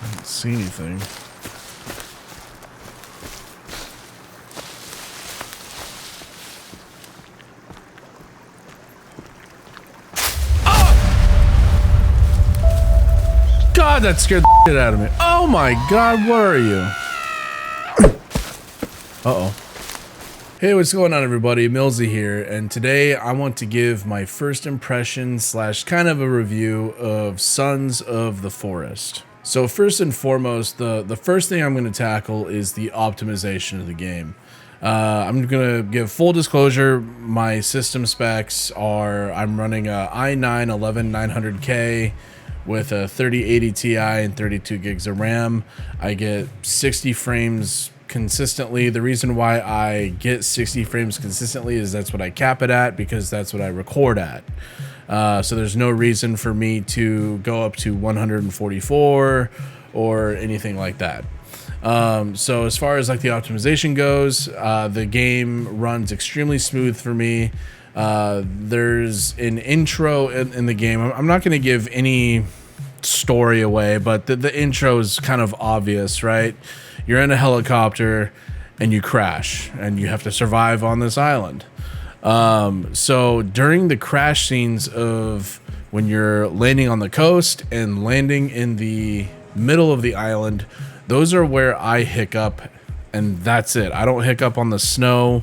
I don't see anything. God, that scared the shit out of me. Oh my God, what are you? Uh-oh. Hey, what's going on, everybody? Millsy here, and today I want to give my first impression / kind of a review of Sons of the Forest. So first and foremost, the first thing I'm going to tackle is the optimization of the game. I'm going to give full disclosure. My system specs are I'm running a i9-11900K with a 3080 Ti and 32 gigs of RAM. I get 60 frames consistently. The reason why I get 60 frames consistently is that's what I cap it at, because that's what I record at. So there's no reason for me to go up to 144 or anything like that. So as far as like the optimization goes, the game runs extremely smooth for me. There's an intro in the game. I'm not going to give any story away, but the intro is kind of obvious, right? You're in a helicopter and you crash and you have to survive on this island. So during the crash scenes of when you're landing on the coast and landing in the middle of the island, those are where I hiccup, and that's it. I don't hiccup on the snow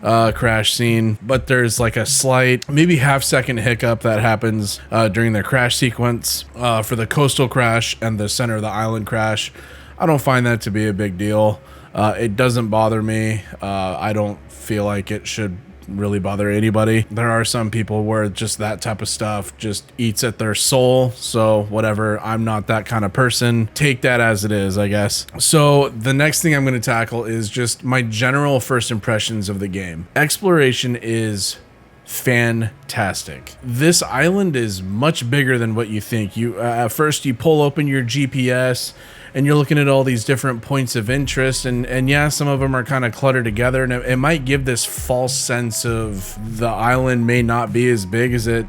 crash scene, but there's like a slight, maybe half-second hiccup that happens during the crash sequence for the coastal crash and the center of the island crash. I don't find that to be a big deal. It doesn't bother me. I don't feel like it should really bother anybody. There are some people where just that type of stuff just eats at their soul. So whatever, I'm not that kind of person. Take that as it is, I guess. So the next thing I'm going to tackle is just my general first impressions of the game. Exploration is fantastic. This island is much bigger than what you think. You at first you pull open your GPS and you're looking at all these different points of interest, and yeah, some of them are kind of cluttered together, and it might give this false sense of the island may not be as big as it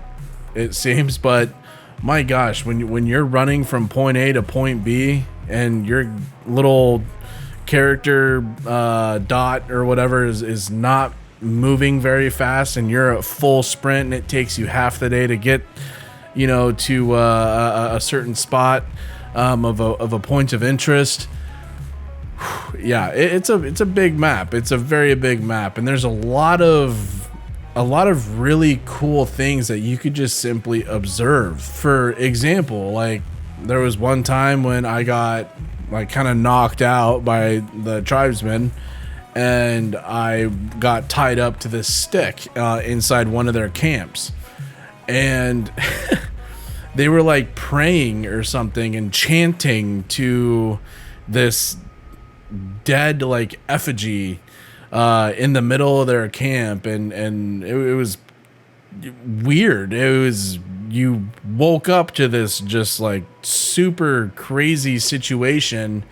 seems. But my gosh, when you're running from point A to point B and your little character dot or whatever is not moving very fast, and you're at full sprint and it takes you half the day to get to a certain spot of a point of interest. Yeah, it's a big map. It's a very big map, and there's a lot of really cool things that you could just simply observe. For example, like there was one time when I got like kind of knocked out by the tribesmen, and I got tied up to this stick inside one of their camps, and they were like praying or something and chanting to this dead like effigy in the middle of their camp, and it was weird. It was, you woke up to this just like super crazy situation,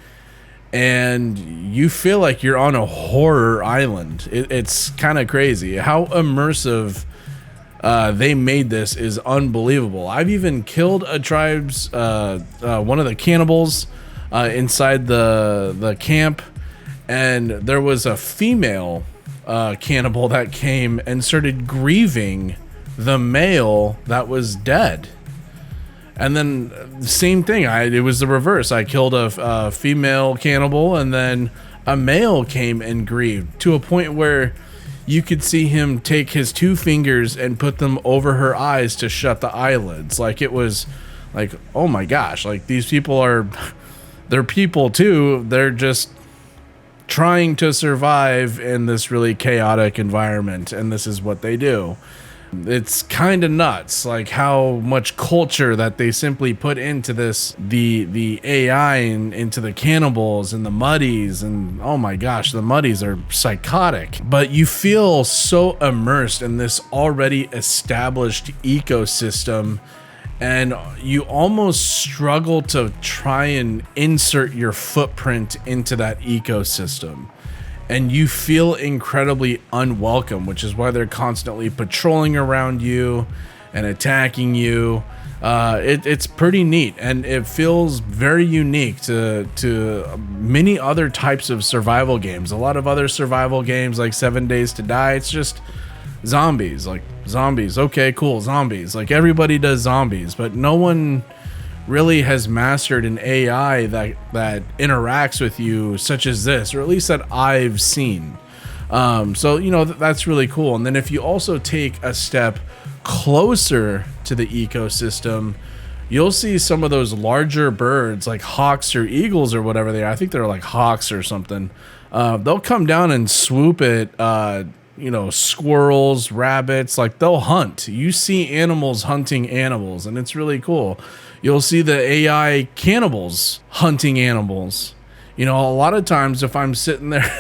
and you feel like you're on a horror island. It's kind of crazy how immersive they made this is unbelievable. I've even killed a tribe's one of the cannibals inside the camp, and there was a female cannibal that came and started grieving the male that was dead. And then same thing, it was the reverse. I killed a female cannibal, and then a male came and grieved to a point where you could see him take his 2 fingers and put them over her eyes to shut the eyelids. Like, it was like, oh my gosh, like these people they're people too. They're just trying to survive in this really chaotic environment, and this is what they do. It's kind of nuts, like how much culture that they simply put into this, the AI and into the cannibals and the muddies, and oh my gosh, the muddies are psychotic. But you feel so immersed in this already established ecosystem, and you almost struggle to try and insert your footprint into that ecosystem. And you feel incredibly unwelcome, which is why they're constantly patrolling around you and attacking you. It's pretty neat, and it feels very unique to many other types of survival games. A lot of other survival games like 7 Days to Die, it's just zombies, like zombies. Okay, cool, zombies. Like everybody does zombies, but no one really has mastered an AI that interacts with you such as this, or at least that I've seen. So you know, that's really cool. And then if you also take a step closer to the ecosystem, you'll see some of those larger birds like hawks or eagles or whatever they are. I think they're like hawks or something. They'll come down and swoop at you know, squirrels, rabbits. Like they'll hunt. You see animals hunting animals, and it's really cool. You'll see the AI cannibals hunting animals. You know, a lot of times if I'm sitting there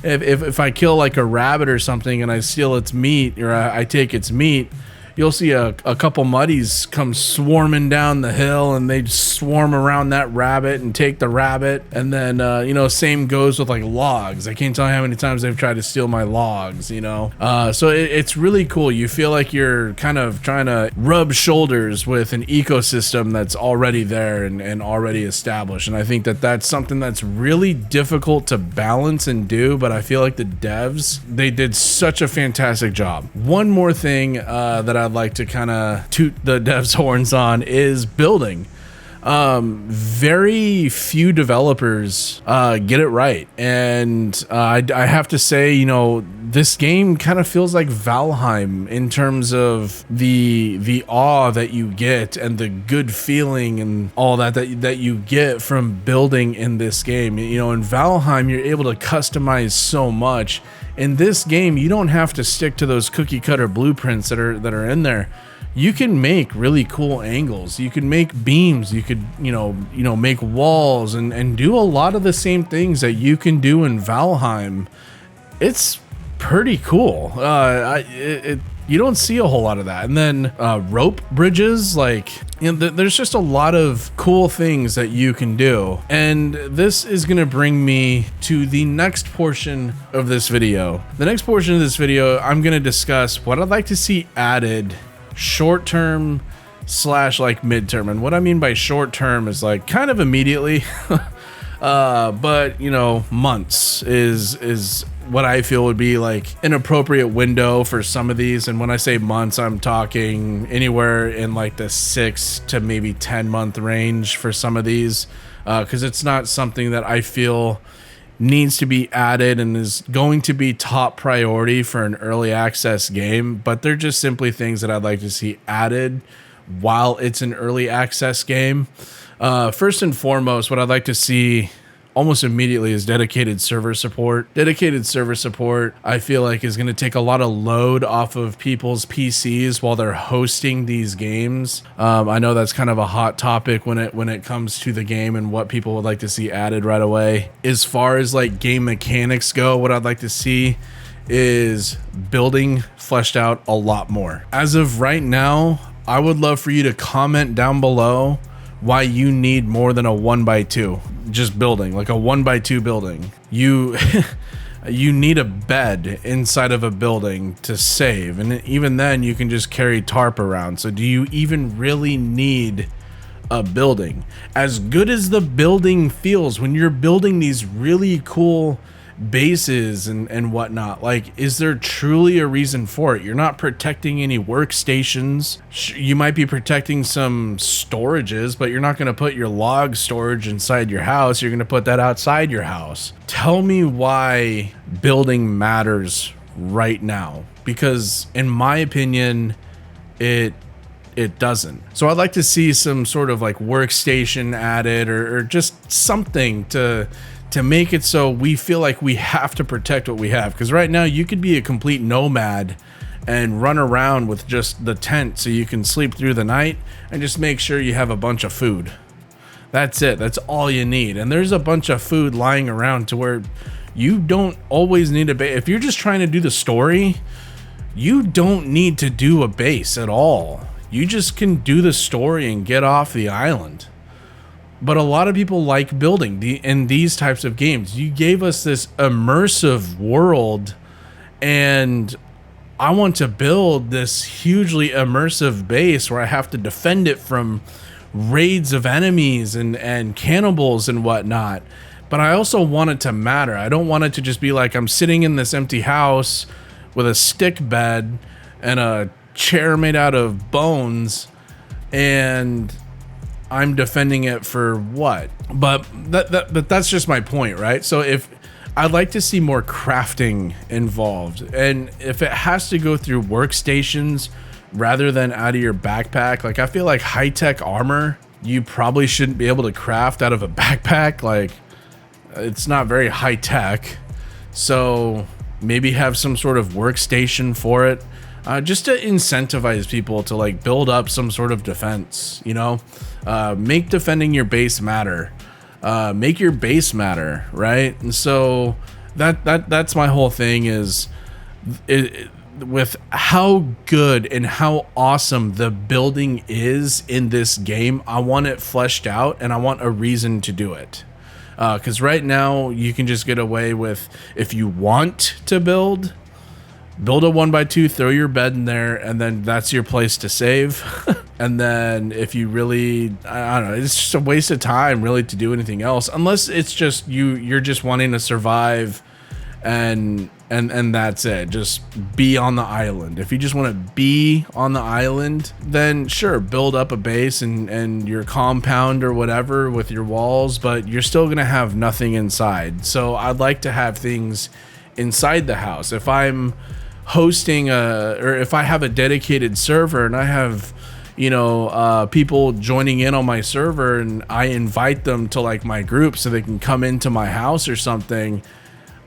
if I kill like a rabbit or something and I steal its meat, or I take its meat, you'll see a couple muddies come swarming down the hill, and they swarm around that rabbit and take the rabbit. And then, you know, same goes with like logs. I can't tell you how many times they've tried to steal my logs, you know? So it's really cool. You feel like you're kind of trying to rub shoulders with an ecosystem that's already there and already established. And I think that that's something that's really difficult to balance and do, but I feel like the devs, they did such a fantastic job. One more thing that I'd like to kind of toot the devs horns on is building. Very few developers get it right, and I have to say, you know, this game kind of feels like Valheim in terms of the awe that you get and the good feeling and all that you get from building in this game. You know, in Valheim, you're able to customize so much. In this game, you don't have to stick to those cookie cutter blueprints that are in there. You can make really cool angles. You can make beams. You could, you know, make walls and do a lot of the same things that you can do in Valheim. It's pretty cool. You don't see a whole lot of that. And then rope bridges, like, you know, there's just a lot of cool things that you can do. And this is going to bring me to the next portion of this video. The next portion of this video, I'm going to discuss what I'd like to see added short term / like midterm. And what I mean by short term is like kind of immediately, but you know, months is what I feel would be like an appropriate window for some of these. And when I say months, I'm talking anywhere in like the 6 to maybe 10 month range for some of these, because it's not something that I feel needs to be added and is going to be top priority for an early access game, but they're just simply things that I'd like to see added while it's an early access game. First and foremost, what I'd like to see almost immediately is dedicated server support. Dedicated server support, I feel like, is going to take a lot of load off of people's PCs while they're hosting these games. I know that's kind of a hot topic when it comes to the game and what people would like to see added right away. As far as like game mechanics go, what I'd like to see is building fleshed out a lot more. As of right now, I would love for you to comment down below why you need more than a 1x2 just building, like a 1x2 building. You need a bed inside of a building to save, and even then you can just carry tarp around. So do you even really need a building? As good as the building feels when you're building these really cool bases and whatnot, like, is there truly a reason for it? You're not protecting any workstations. You might be protecting some storages, but you're not going to put your log storage inside your house. You're going to put that outside your house. Tell me why building matters right now, because in my opinion, it doesn't. So I'd like to see some sort of like workstation added, or just something to make it so we feel like we have to protect what we have. Because right now you could be a complete nomad and run around with just the tent so you can sleep through the night and just make sure you have a bunch of food. That's it. That's all you need. And there's a bunch of food lying around to where you don't always need a base. If you're just trying to do the story, you don't need to do a base at all. You just can do the story and get off the island. But a lot of people like building in these types of games. You gave us this immersive world, and I want to build this hugely immersive base where I have to defend it from raids of enemies and cannibals and whatnot. But I also want it to matter. I don't want it to just be like I'm sitting in this empty house with a stick bed and a chair made out of bones, and I'm defending it for what? But that's just my point, right? So if I'd like to see more crafting involved, and if it has to go through workstations rather than out of your backpack, like I feel like high-tech armor, you probably shouldn't be able to craft out of a backpack. Like, it's not very high-tech. So maybe have some sort of workstation for it, just to incentivize people to like build up some sort of defense, you know. Make defending your base matter. Make your base matter, right? And so that's my whole thing is with how good and how awesome the building is in this game. I want it fleshed out, and I want a reason to do it. Because right now you can just get away with, if you want to build a 1x2, throw your bed in there, and then that's your place to save. And then if you really, I don't know, it's just a waste of time really to do anything else, unless it's just you're just wanting to survive and that's it. Just be on the island. If you just want to be on the island, then sure, build up a base and your compound or whatever with your walls, but you're still gonna have nothing inside. So I'd like to have things inside the house. If I'm hosting or if I have a dedicated server and I have, you know, people joining in on my server, and I invite them to like my group so they can come into my house or something,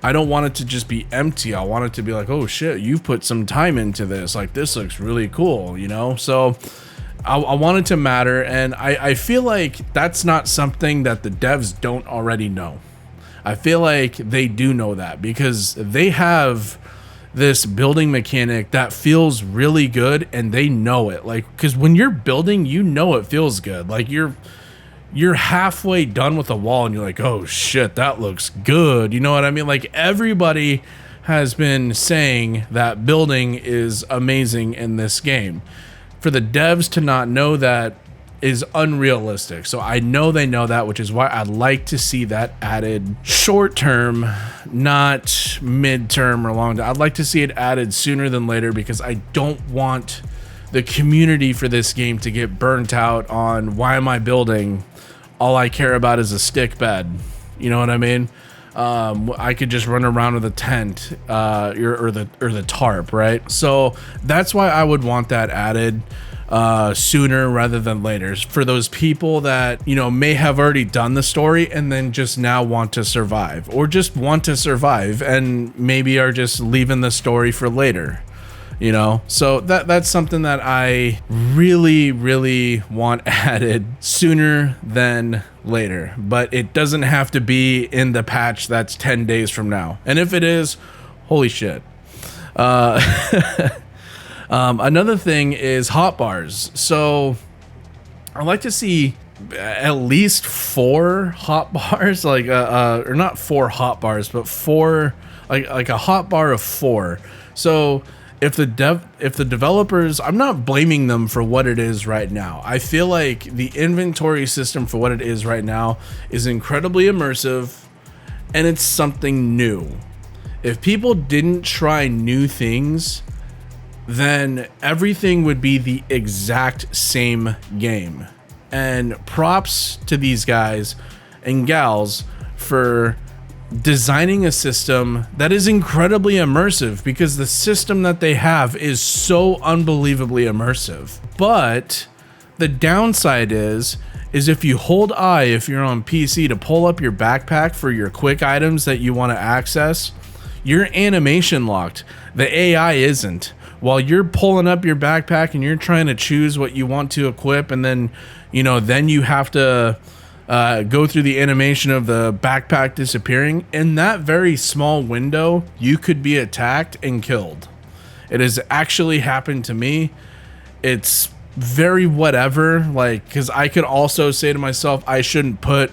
I don't want it to just be empty. I want it to be like, oh shit, you've put some time into this. Like, this looks really cool, you know? So I want it to matter. And I feel like that's not something that the devs don't already know. I feel like they do know that, because they have this building mechanic that feels really good, and they know it. Like, because when you're building, you know it feels good. Like you're halfway done with a wall and you're like, oh shit, that looks good. You know what I mean? Like, everybody has been saying that building is amazing in this game. For the devs to not know that is unrealistic. So I know they know that, which is why I'd like to see that added short term, not mid-term or long term. I'd like to see it added sooner than later, because I don't want the community for this game to get burnt out on, why am I building? All I care about is a stick bed. You know what I mean? I could just run around with a tent or the tarp, right? So that's why I would want that added sooner rather than later, for those people that, you know, may have already done the story and then just now want to survive, or just want to survive and maybe are just leaving the story for later. You know, so that's something that I really want added sooner than later, but it doesn't have to be in the patch that's 10 days from now. And if it is, holy shit. Another thing is hotbars. So I'd like to see at least 4 hotbars, like or not 4 hotbars, but 4, like a hotbar of 4. So if the developers, I'm not blaming them for what it is right now. I feel like the inventory system for what it is right now is incredibly immersive, and it's something new. If people didn't try new things, then everything would be the exact same game. And props to these guys and gals for designing a system that is incredibly immersive, because the system that they have is so unbelievably immersive. But the downside is if you hold I, if you're on PC, to pull up your backpack for your quick items that you want to access, you're animation locked. The AI isn't. While you're pulling up your backpack and you're trying to choose what you want to equip, and then, you know, then you have to go through the animation of the backpack disappearing. In that very small window, you could be attacked and killed. It has actually happened to me. It's very whatever, like, because I could also say to myself, I shouldn't put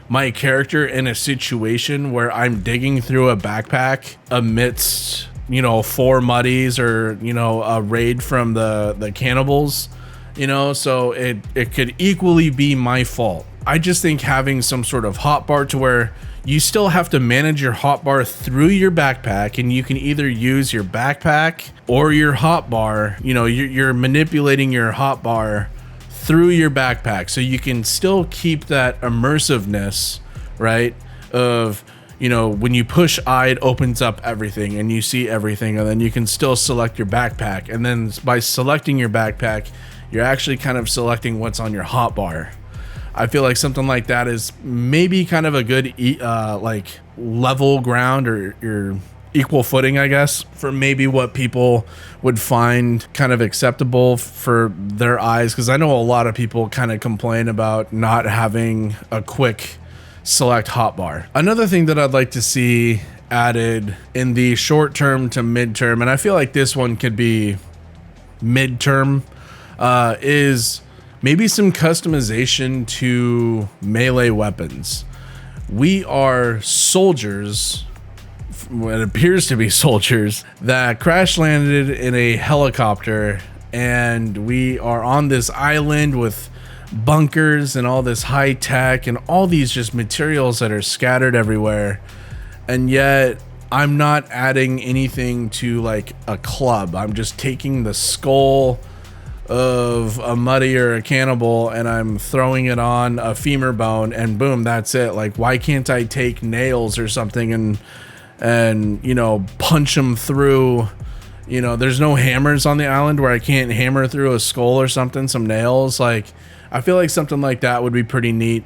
my character in a situation where I'm digging through a backpack amidst 4 muddies or, a raid from the cannibals, so it could equally be my fault. I just think having some sort of hotbar to where you still have to manage your hotbar through your backpack, and you can either use your backpack or your hotbar, you're manipulating your hotbar through your backpack, so you can still keep that immersiveness, right, of when you push I, it opens up everything and you see everything, and then you can still select your backpack, and then by selecting your backpack you're actually kind of selecting what's on your hotbar. I feel like something like that is maybe kind of a good like level ground or your equal footing, I guess, for maybe what people would find kind of acceptable for their eyes, because I know a lot of people kind of complain about not having a quick select hotbar. Another thing that I'd like to see added in the short term to midterm, and I feel like this one could be midterm, is maybe some customization to melee weapons. We are soldiers, what appears to be soldiers, that crash landed in a helicopter, and we are on this island with bunkers and all this high tech and all these just materials that are scattered everywhere, and yet I'm not adding anything to like a club. I'm just taking the skull of a muddy or a cannibal and I'm throwing it on a femur bone, and boom, that's it. Like, why can't I take nails or something and punch them through? There's no hammers on the island where I can't hammer through a skull or something, some nails. Like, I feel like something like that would be pretty neat.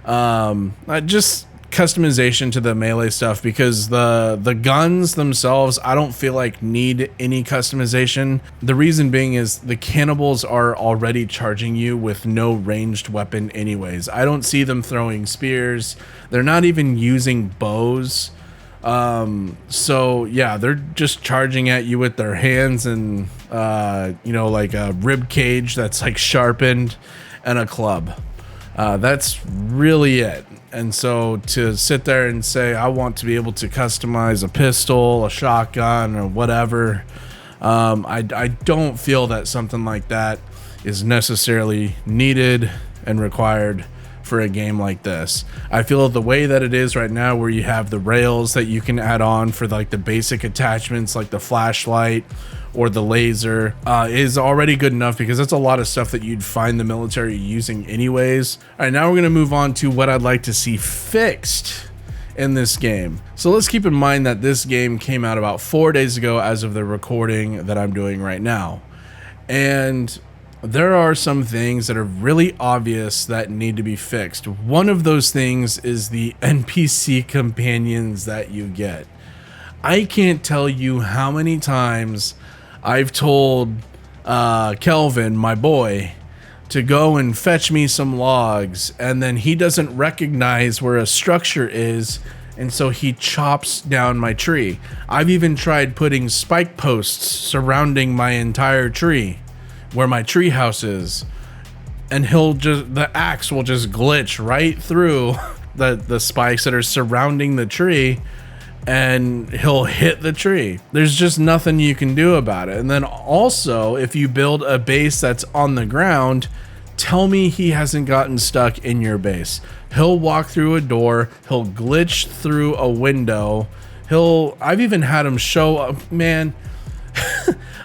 Just customization to the melee stuff, because the guns themselves I don't feel like need any customization. The reason being is the cannibals are already charging you with no ranged weapon anyways. I don't see them throwing spears. They're not even using bows. So yeah, they're just charging at you with their hands and like a rib cage that's like sharpened and a club. That's really it. And so to sit there and say I want to be able to customize a pistol, a shotgun, or whatever, I don't feel that something like that is necessarily needed and required for a game like this. I feel the way that it is right now, where you have the rails that you can add on for like the basic attachments like the flashlight or the laser, is already good enough, because that's a lot of stuff that you'd find the military using anyways. All right, now we're gonna move on to what I'd like to see fixed in this game. So let's keep in mind that this game came out about 4 days ago as of the recording that I'm doing right now. And there are some things that are really obvious that need to be fixed. One of those things is the NPC companions that you get. I can't tell you how many times I've told Kelvin, my boy, to go and fetch me some logs, and then he doesn't recognize where a structure is, and so he chops down my tree. I've even tried putting spike posts surrounding my entire tree where my tree house is, and the axe will just glitch right through the spikes that are surrounding the tree, and he'll hit the tree. There's just nothing you can do about it. And then also, if you build a base that's on the ground, tell me he hasn't gotten stuck in your base. He'll walk through a door, he'll glitch through a window, I've even had him show up, man.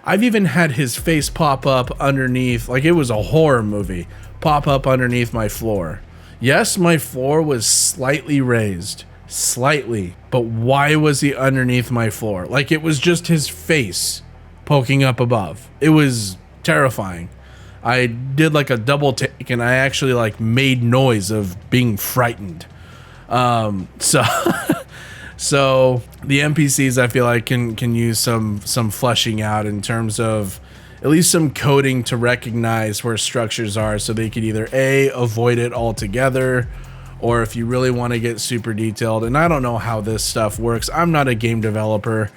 I've even had his face pop up underneath, like it was a horror movie, pop up underneath my floor. Yes, my floor was slightly raised, slightly, but why was he underneath my floor? Like, it was just his face poking up above. It was terrifying. I did like a double take, and I actually like made noise of being frightened. So the NPCs, I feel like can use some fleshing out in terms of at least some coding to recognize where structures are, so they could either avoid it altogether, or if you really want to get super detailed. And I don't know how this stuff works. I'm not a game developer.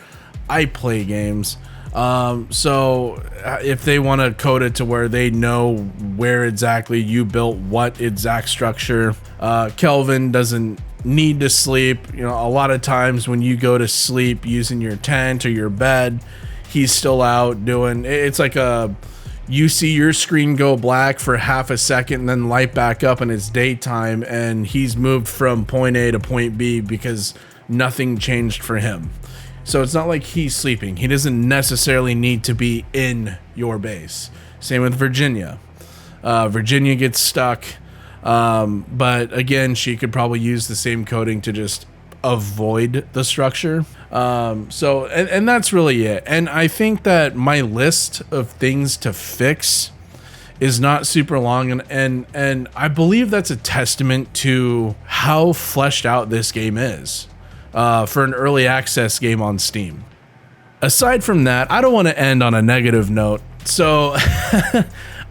I play games. So if they want to code it to where they know where exactly you built what exact structure, Kelvin doesn't need to sleep. You know, a lot of times when you go to sleep using your tent or your bed, he's still out doing, it's like you see your screen go black for half a second and then light back up and it's daytime, and he's moved from point A to point B because nothing changed for him. So it's not like he's sleeping. He doesn't necessarily need to be in your base. Same with Virginia. Virginia gets stuck, but again, she could probably use the same coding to just avoid the structure. And that's really it. And I think that my list of things to fix is not super long, and I believe that's a testament to how fleshed out this game is for an early access game on Steam. Aside from that, I don't want to end on a negative note, so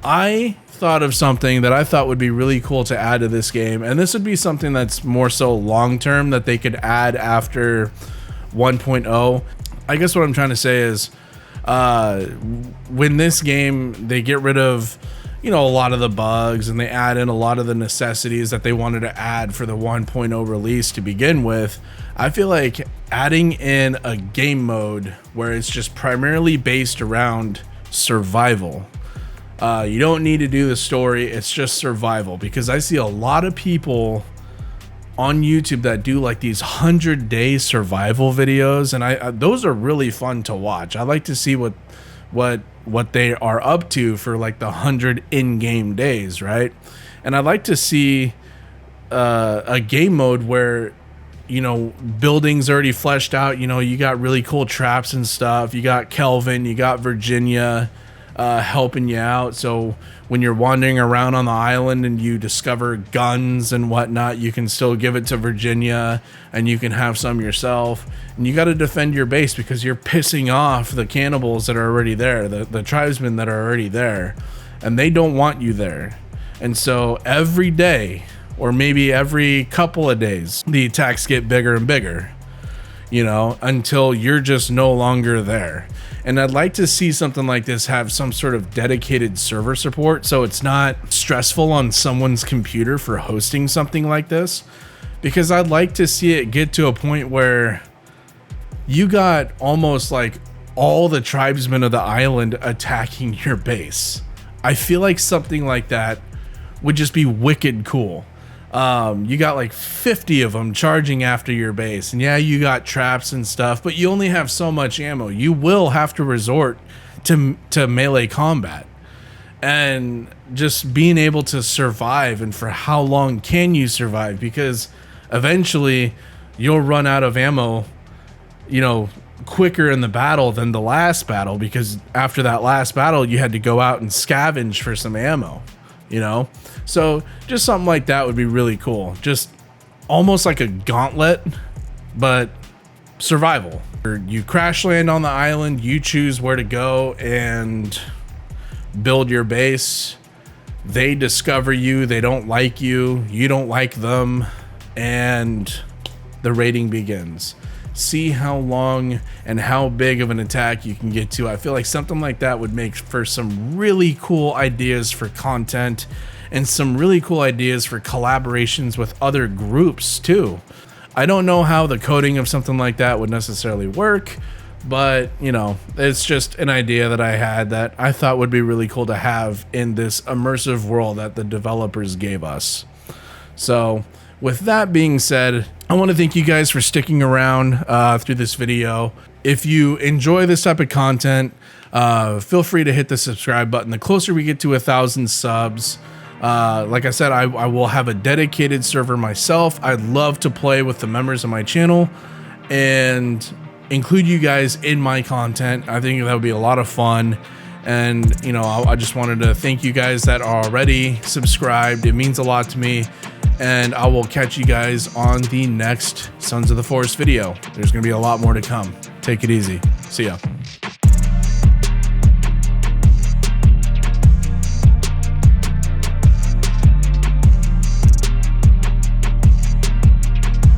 I thought of something that I thought would be really cool to add to this game, and this would be something that's more so long term that they could add after 1.0. I guess what I'm trying to say is when this game, they get rid of, you know, a lot of the bugs and they add in a lot of the necessities that they wanted to add for the 1.0 release to begin with. I feel like adding in a game mode where it's just primarily based around survival. You don't need to do the story, it's just survival, because I see a lot of people on YouTube that do like these 100-day survival videos, and those are really fun to watch. I like to see what they are up to for like the 100 in-game days, right? And I'd like to see a game mode where, you know, buildings already fleshed out. You know, you got really cool traps and stuff. You got Kelvin, you got Virginia helping you out. So when you're wandering around on the island and you discover guns and whatnot, you can still give it to Virginia and you can have some yourself. And you got to defend your base because you're pissing off the cannibals that are already there, the tribesmen that are already there, and they don't want you there. And so every day, or maybe every couple of days, the attacks get bigger and bigger, you know, until you're just no longer there. And I'd like to see something like this have some sort of dedicated server support, so it's not stressful on someone's computer for hosting something like this, because I'd like to see it get to a point where you got almost like all the tribesmen of the island attacking your base. I feel like something like that would just be wicked cool. You got like 50 of them charging after your base, and yeah, you got traps and stuff, but you only have so much ammo. You will have to resort to melee combat, and just being able to survive, and for how long can you survive, because eventually you'll run out of ammo, you know, quicker in the battle than the last battle, because after that last battle you had to go out and scavenge for some ammo, you know. So just something like that would be really cool. Just almost like a gauntlet, but survival. You crash land on the island, you choose where to go and build your base. They discover you, they don't like you, you don't like them, and the raiding begins. See how long and how big of an attack you can get to. I feel like something like that would make for some really cool ideas for content, and some really cool ideas for collaborations with other groups too. I don't know how the coding of something like that would necessarily work, but you know, it's just an idea that I had that I thought would be really cool to have in this immersive world that the developers gave us. So with that being said, I want to thank you guys for sticking around through this video. If you enjoy this type of content, feel free to hit the subscribe button. The closer we get to 1,000 subs, like I said, I will have a dedicated server myself. I'd love to play with the members of my channel and include you guys in my content. I think that would be a lot of fun. And, you know, I just wanted to thank you guys that are already subscribed. It means a lot to me. And I will catch you guys on the next Sons of the Forest video. There's going to be a lot more to come. Take it easy. See ya.